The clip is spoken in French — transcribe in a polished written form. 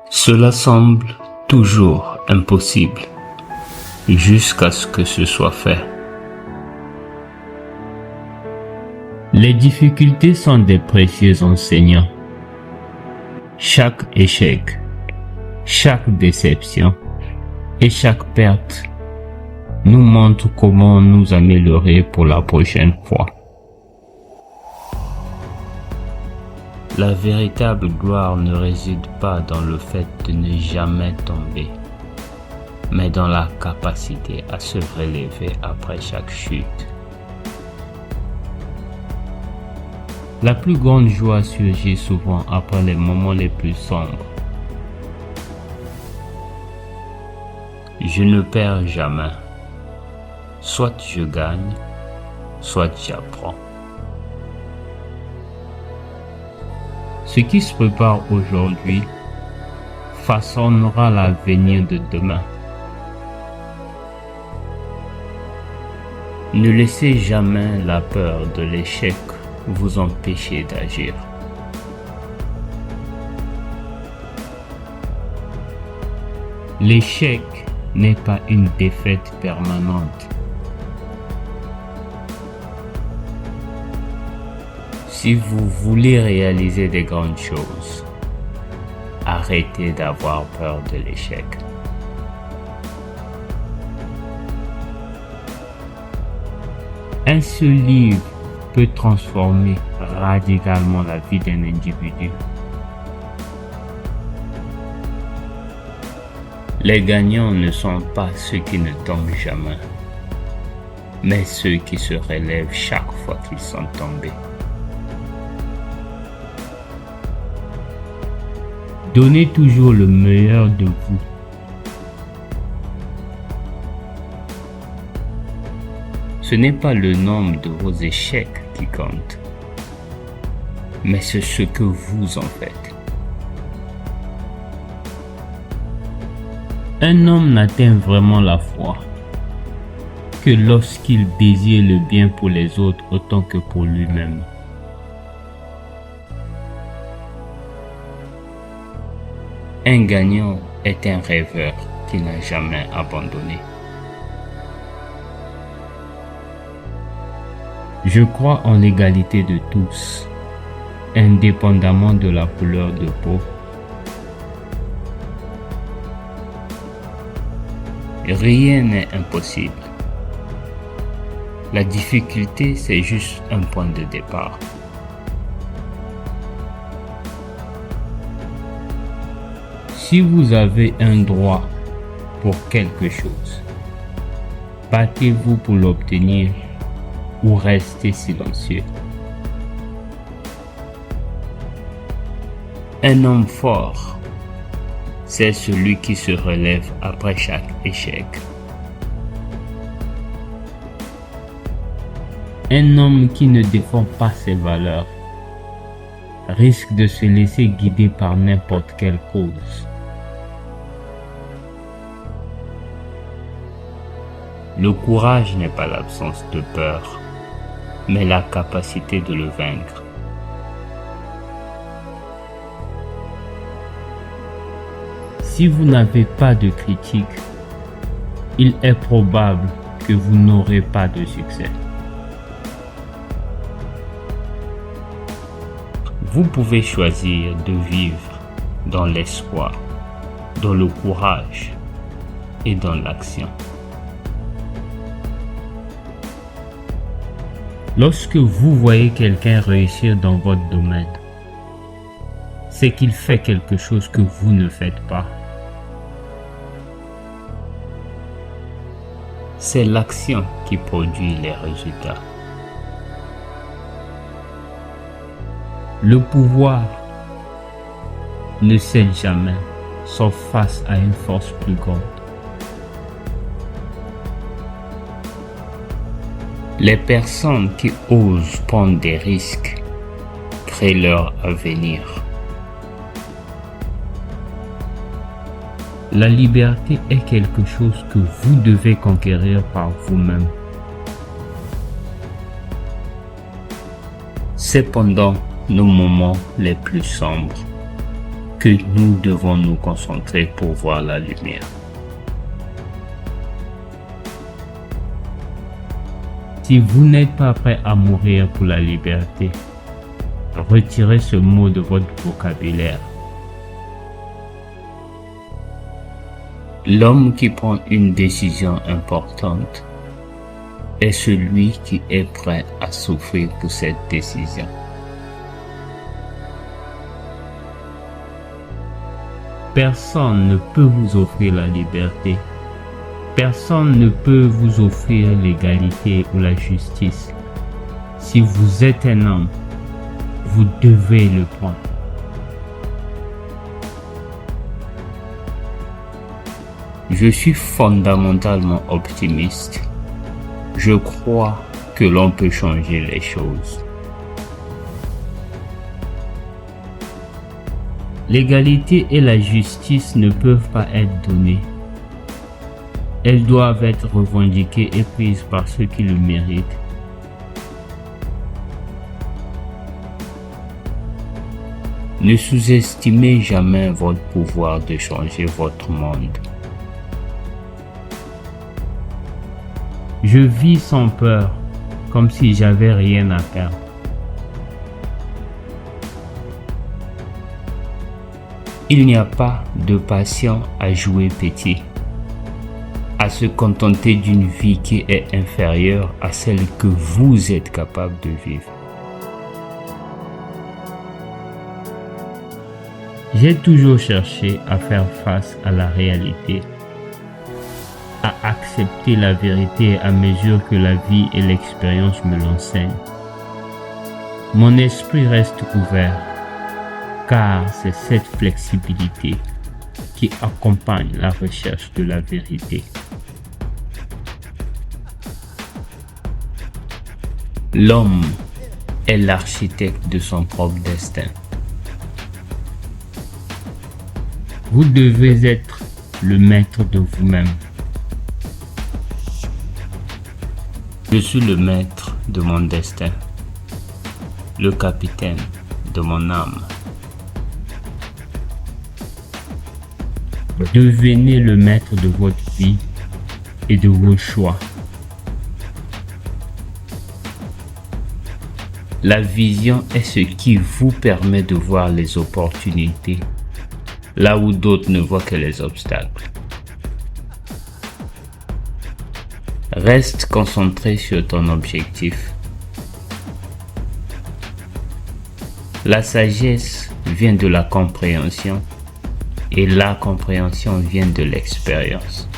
Cela semble toujours impossible jusqu'à ce que ce soit fait. Les difficultés sont des précieux enseignants. Chaque échec, chaque déception et chaque perte nous montre comment nous améliorer pour la prochaine fois. La véritable gloire ne réside pas dans le fait de ne jamais tomber, mais dans la capacité à se relever après chaque chute. La plus grande joie surgit souvent après les moments les plus sombres. Je ne perds jamais. Soit je gagne, soit j'apprends. Ce qui se prépare aujourd'hui façonnera l'avenir de demain. Ne laissez jamais la peur de l'échec vous empêcher d'agir. L'échec n'est pas une défaite permanente. Si vous voulez réaliser des grandes choses, arrêtez d'avoir peur de l'échec. Un seul livre peut transformer radicalement la vie d'un individu. Les gagnants ne sont pas ceux qui ne tombent jamais, mais ceux qui se relèvent chaque fois qu'ils sont tombés. Donnez toujours le meilleur de vous. Ce n'est pas le nombre de vos échecs qui compte, mais c'est ce que vous en faites. Un homme n'atteint vraiment la foi que lorsqu'il désire le bien pour les autres autant que pour lui-même. Un gagnant est un rêveur qui n'a jamais abandonné. Je crois en l'égalité de tous, indépendamment de la couleur de peau. Rien n'est impossible. La difficulté, c'est juste un point de départ. Si vous avez un droit pour quelque chose, battez-vous pour l'obtenir ou restez silencieux. Un homme fort, c'est celui qui se relève après chaque échec. Un homme qui ne défend pas ses valeurs risque de se laisser guider par n'importe quelle cause. Le courage n'est pas l'absence de peur, mais la capacité de le vaincre. Si vous n'avez pas de critique, il est probable que vous n'aurez pas de succès. Vous pouvez choisir de vivre dans l'espoir, dans le courage et dans l'action. Lorsque vous voyez quelqu'un réussir dans votre domaine, c'est qu'il fait quelque chose que vous ne faites pas. C'est l'action qui produit les résultats. Le pouvoir ne cède jamais, sauf face à une force plus grande. Les personnes qui osent prendre des risques créent leur avenir. La liberté est quelque chose que vous devez conquérir par vous-même. C'est pendant nos moments les plus sombres que nous devons nous concentrer pour voir la lumière. Si vous n'êtes pas prêt à mourir pour la liberté, retirez ce mot de votre vocabulaire. L'homme qui prend une décision importante est celui qui est prêt à souffrir pour cette décision. Personne ne peut vous offrir la liberté. Personne ne peut vous offrir l'égalité ou la justice. Si vous êtes un homme, vous devez le prendre. Je suis fondamentalement optimiste. Je crois que l'on peut changer les choses. L'égalité et la justice ne peuvent pas être données. Elles doivent être revendiquées et prises par ceux qui le méritent. Ne sous-estimez jamais votre pouvoir de changer votre monde. Je vis sans peur, comme si j'avais rien à perdre. Il n'y a pas de patient à jouer petit, à se contenter d'une vie qui est inférieure à celle que vous êtes capable de vivre. J'ai toujours cherché à faire face à la réalité, à accepter la vérité à mesure que la vie et l'expérience me l'enseignent. Mon esprit reste ouvert, car c'est cette flexibilité qui accompagne la recherche de la vérité. L'homme est l'architecte de son propre destin. Vous devez être le maître de vous-même. Je suis le maître de mon destin, le capitaine de mon âme. Devenez le maître de votre vie et de vos choix. La vision est ce qui vous permet de voir les opportunités là où d'autres ne voient que les obstacles. Reste concentré sur ton objectif. La sagesse vient de la compréhension et la compréhension vient de l'expérience.